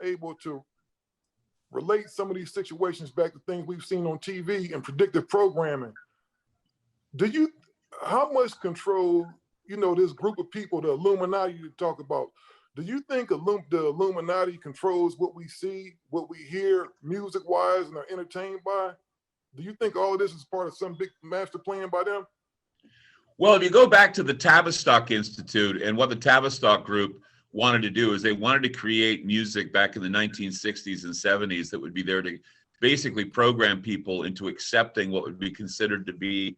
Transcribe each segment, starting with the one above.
always able to relate some of these situations back to things we've seen on TV and predictive programming. How much control, this group of people, the Illuminati you talk about, do you think the Illuminati controls what we see, what we hear music-wise and are entertained by? Do you think all of this is part of some big master plan by them? Well, if you go back to the Tavistock Institute, and what the Tavistock group wanted to do is they wanted to create music back in the 1960s and 70s that would be there to basically program people into accepting what would be considered to be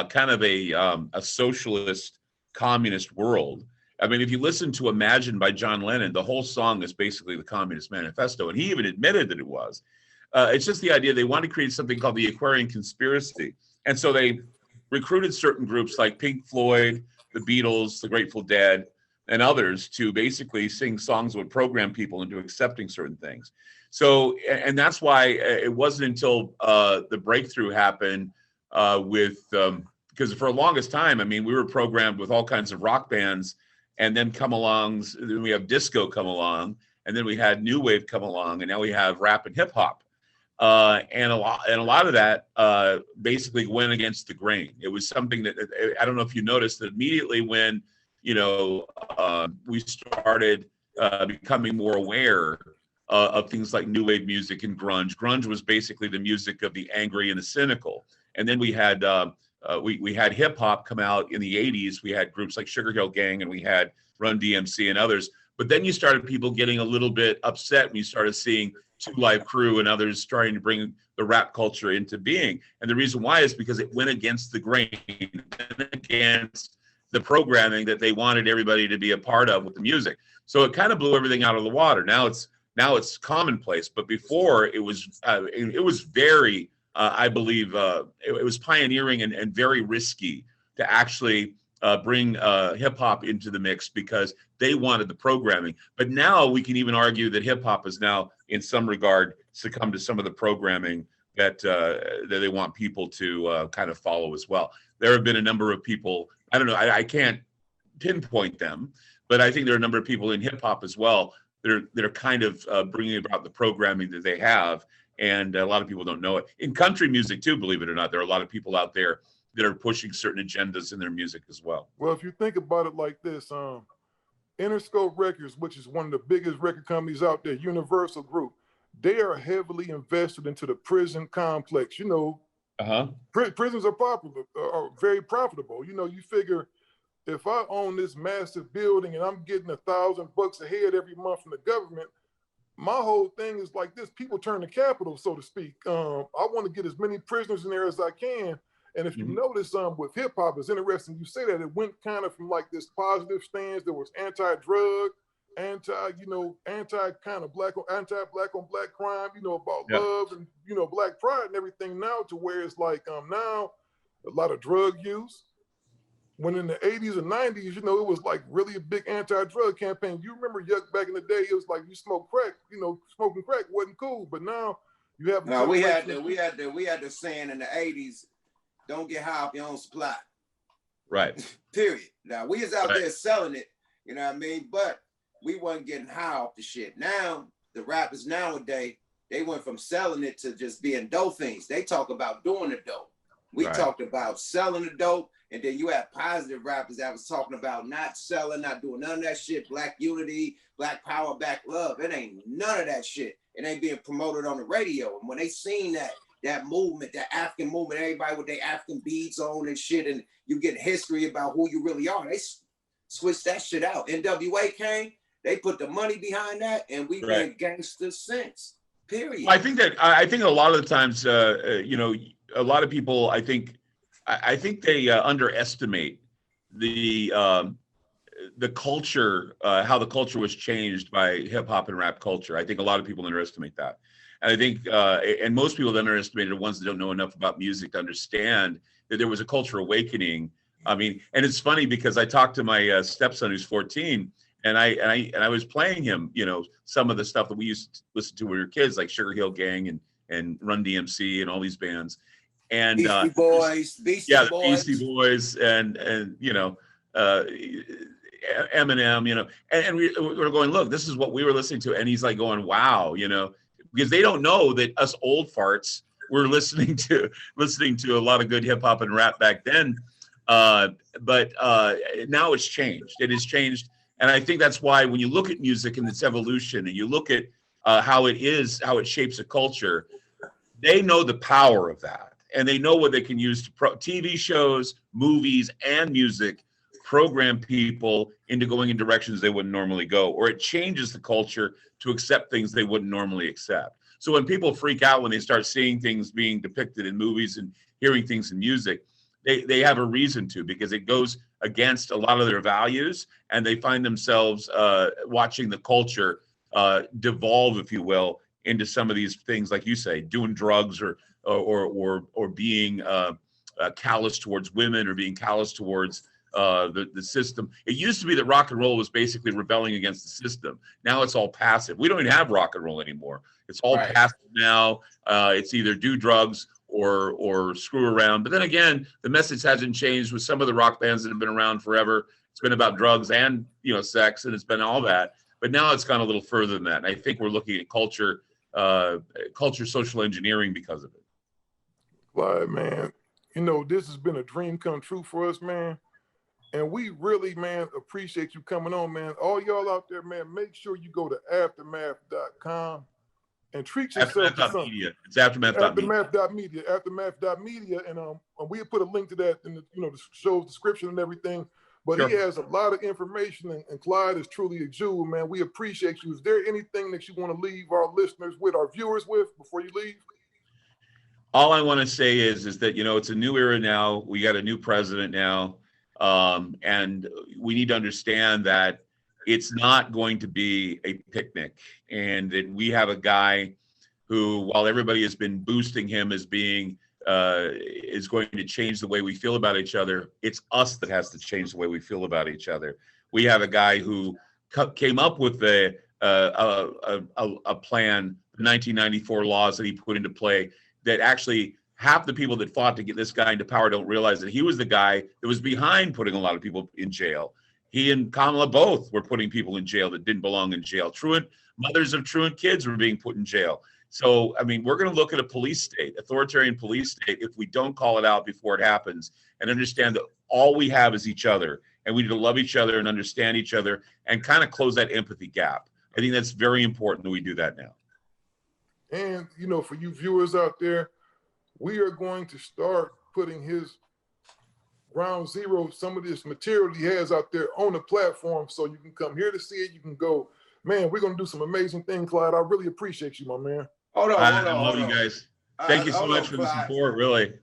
kind of a socialist communist world. I mean, if you listen to Imagine by John Lennon, the whole song is basically the Communist Manifesto, and he even admitted that it was. It's just the idea they wanted to create something called the Aquarian Conspiracy. And so they recruited certain groups like Pink Floyd, the Beatles, the Grateful Dead, and others to basically sing songs that would program people into accepting certain things. So, and that's why it wasn't until the breakthrough happened because for the longest time, I mean, we were programmed with all kinds of rock bands, and then then we have disco come along, and then we had new wave come along, and now we have rap and hip hop. And a lot of that basically went against the grain. It was something that, I don't know if you noticed, that immediately when we started becoming more aware of things like new wave music and grunge. Grunge was basically the music of the angry and the cynical. And then we had we had hip hop come out in the 80s. We had groups like Sugar Hill Gang, and we had Run DMC and others. But then you started people getting a little bit upset when you started seeing Two Live Crew and others starting to bring the rap culture into being. And the reason why is because it went against the grain, and against the programming that they wanted everybody to be a part of with the music. So it kind of blew everything out of the water. Now it's commonplace, but before it was very, I believe, it was pioneering and very risky to actually bring hip hop into the mix because they wanted the programming. But now we can even argue that hip hop has now, in some regard, succumbed to some of the programming that they want people to kind of follow as well. There have been a number of people, I don't know, I can't pinpoint them, but I think there are a number of people in hip hop as well that are kind of bringing about the programming that they have, and a lot of people don't know it. In country music too, believe it or not, there are a lot of people out there that are pushing certain agendas in their music as well. Well, if you think about it like this, Interscope Records, which is one of the biggest record companies out there, Universal Group, they are heavily invested into the prison complex. Prisons are very profitable. You figure if I own this massive building and I'm getting $1,000 a head every month from the government, my whole thing is like this: people turn to capital, so to speak. I want to get as many prisoners in there as I can. And if you notice, with hip hop, it's interesting you say that it went kind of from like this positive stance. There was anti-drug, kind of black on black crime, about love and black pride and everything. Now to where it's like now a lot of drug use. When in the 80s and 90s, it was like really a big anti-drug campaign. You remember back in the day, it was like you smoke crack, smoking crack wasn't cool. But now you have we had the saying in the 80s. Don't get high off your own supply. Right. Period. Now, we was out there selling it, you know what I mean? But we wasn't getting high off the shit. Now, the rappers nowadays, they went from selling it to just being dope fiends. They talk about doing the dope. We talked about selling the dope, and then you have positive rappers that was talking about not selling, not doing none of that shit, black unity, black power, black love. It ain't none of that shit. It ain't being promoted on the radio. And when they seen that movement, that African movement, everybody with their African beads on and shit, and you get history about who you really are. They switched that shit out. NWA came, they put the money behind that, and we've been gangsters since. Period. I think a lot of the times, a lot of people, I think they underestimate the culture, how the culture was changed by hip hop and rap culture. I think a lot of people underestimate that. And I think, and most people that underestimate are ones that don't know enough about music to understand that there was a cultural awakening. I mean, and it's funny because I talked to my stepson who's 14, and I was playing him, some of the stuff that we used to listen to when we were kids, like Sugar Hill Gang and Run DMC and all these bands, and Beastie Boys, Beastie Boys, and Eminem, you know, and we're going, look, this is what we were listening to. And he's like going, wow, you know, because they don't know that us old farts were listening to a lot of good hip hop and rap back then. But now it's changed. It has changed. And I think that's why when you look at music and its evolution and you look at how it shapes a culture, they know the power of that. And they know what they can use to TV shows, movies, and music program people into going in directions they wouldn't normally go, or it changes the culture to accept things they wouldn't normally accept. So when people freak out when they start seeing things being depicted in movies and hearing things in music, they have a reason to, because it goes against a lot of their values, and they find themselves watching the culture devolve, if you will, into some of these things, like you say, doing drugs or being callous towards women, or being callous towards the system. It used to be that rock and roll was basically rebelling against the system. Now it's all passive. We don't even have rock and roll anymore. It's all passive now. It's either do drugs or screw around. But then again, the message hasn't changed with some of the rock bands that have been around forever. It's been about drugs and, you know, sex, and it's been all that. But now it's gone a little further than that. And I think we're looking at culture social engineering because of it. Like, man, you know, this has been a dream come true for us, man. And we really, man, appreciate you coming on, man. All y'all out there, man, make sure you go to aftermath.com and treat yourself to something. It's aftermath.media. Aftermath.media. And we put a link to that in the, you know, the show's description and everything. But he has a lot of information, and Clyde is truly a jewel, man. We appreciate you. Is there anything that you want to leave our listeners with, our viewers with, before you leave? All I want to say is that, you know, it's a new era now. We got a new president now. And we need to understand that it's not going to be a picnic, and that we have a guy who, while everybody has been boosting him as being is going to change the way we feel about each other, it's us that has to change the way we feel about each other. We have a guy who came up with a plan, the 1994 laws that he put into play, that actually half the people that fought to get this guy into power don't realize that he was the guy that was behind putting a lot of people in jail. He and Kamala both were putting people in jail that didn't belong in jail. Mothers of truant kids were being put in jail. So, I mean, we're going to look at a police state, authoritarian police state, if we don't call it out before it happens, and understand that all we have is each other, and we need to love each other and understand each other and kind of close that empathy gap. I think that's very important that we do that now. And, you know, for you viewers out there, we are going to start putting his ground zero, some of this material he has out there on the platform, so you can come here to see it. You can go, man, we're going to do some amazing things, Clyde. I really appreciate you, my man. Hold on. I love you guys. Thank you so much for the support, really.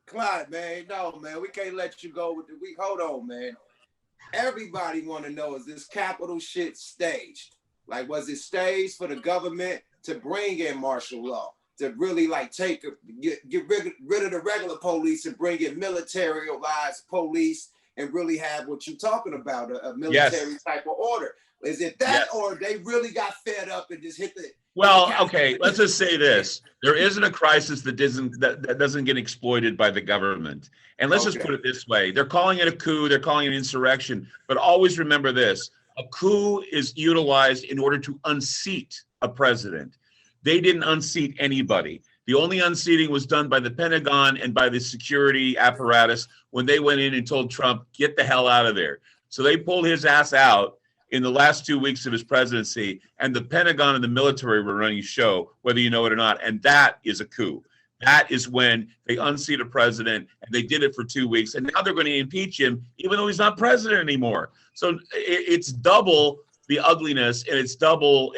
Clyde, man, no, man, we can't let you go with the week. Hold on, man. Everybody want to know, is this Capitol shit staged? Like, was it staged for the government to bring in martial law, to really like get rid of the regular police and bring in militarized police and really have what you're talking about, a military type of order? Is it that, or they really got fed up and just hit the... Well, okay, let's just say this. There isn't a crisis that doesn't get exploited by the government. And let's just put it this way. They're calling it a coup. They're calling it an insurrection. But always remember this. A coup is utilized in order to unseat a president. They didn't unseat anybody. The only unseating was done by the Pentagon and by the security apparatus when they went in and told Trump, get the hell out of there. So they pulled his ass out in the last 2 weeks of his presidency, and the Pentagon and the military were running show, whether you know it or not. And that is a coup. That is when they unseat a president, and they did it for 2 weeks. And now they're going to impeach him, even though he's not president anymore. So it's double the ugliness, and it's double.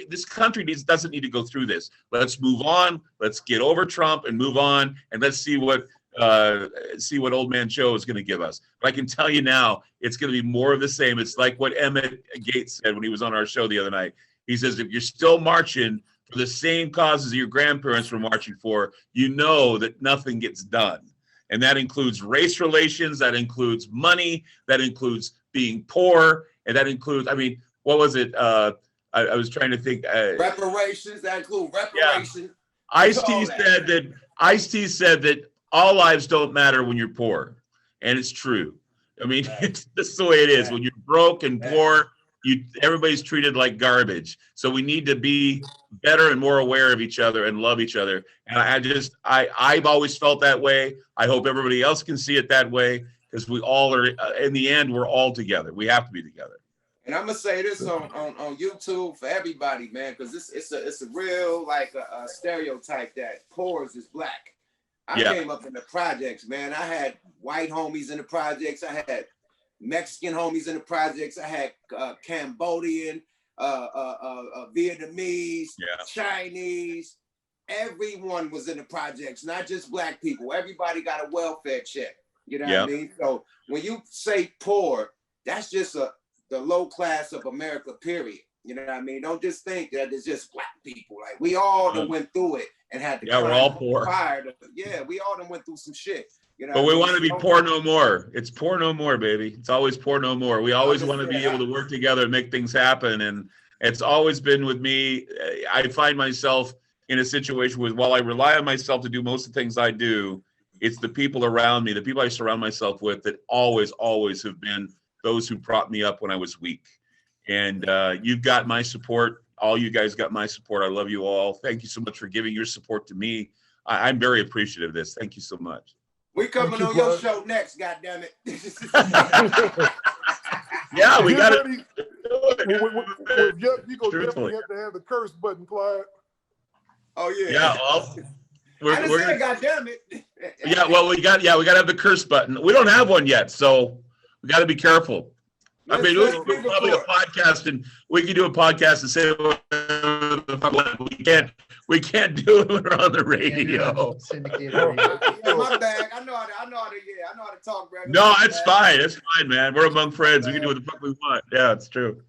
This country doesn't need to go through this. Let's move on. Let's get over Trump and move on, and let's see what Old Man Joe is going to give us. But I can tell you now, it's going to be more of the same. It's like what Emmett Gates said when he was on our show the other night. He says, if you're still marching for the same causes your grandparents were marching for, you know that nothing gets done. And that includes race relations, that includes money, that includes being poor, and that includes, I mean, what was it? I was trying to think. Reparations, that include reparations. Yeah. Ice-T said that all lives don't matter when you're poor. And it's true. I mean, it's just the way it is. When you're broke and poor, everybody's treated like garbage. So we need to be better and more aware of each other and love each other. And I've always felt that way. I hope everybody else can see it that way, because we all are, in the end, we're all together. We have to be together. And I'm gonna say this on YouTube for everybody, man, because it's a real like a stereotype that poors is black. I came up in the projects, man. I had white homies in the projects. I had Mexican homies in the projects. I had Cambodian, Vietnamese, Chinese. Everyone was in the projects, not just black people. Everybody got a welfare check. You know what I mean? So when you say poor, that's just the low class of America, period. You know what I mean? Don't just think that it's just black people. Like, we all done went through it and had to we're all poor. We all done went through some shit. You know, but we want to be poor no more. It's poor no more, baby. It's always poor no more. We always want to be able to work together and make things happen. And it's always been with me. I find myself in a situation where, while I rely on myself to do most of the things I do, it's the people around me, the people I surround myself with, that always have been those who prop me up when I was weak. And you've got my support. All you guys got my support. I love you all. Thank you so much for giving your support to me. I'm very appreciative of this. Thank you so much. We coming on your show next, goddammit. Yeah, we got it. You go definitely have to have the curse button, Clyde. Oh yeah. Yeah, well, I just said, goddammit. Yeah, well, we got to have the curse button. We don't have one yet, so we got to be careful. I mean, we can do probably a podcast, and we can do a podcast and say we can't do it when we're on the radio. Syndicated radio. Yeah, my bad. I know how to talk, bro. No, it's fine. It's fine, man. We're among friends. We can do what the fuck we want. Yeah, it's true.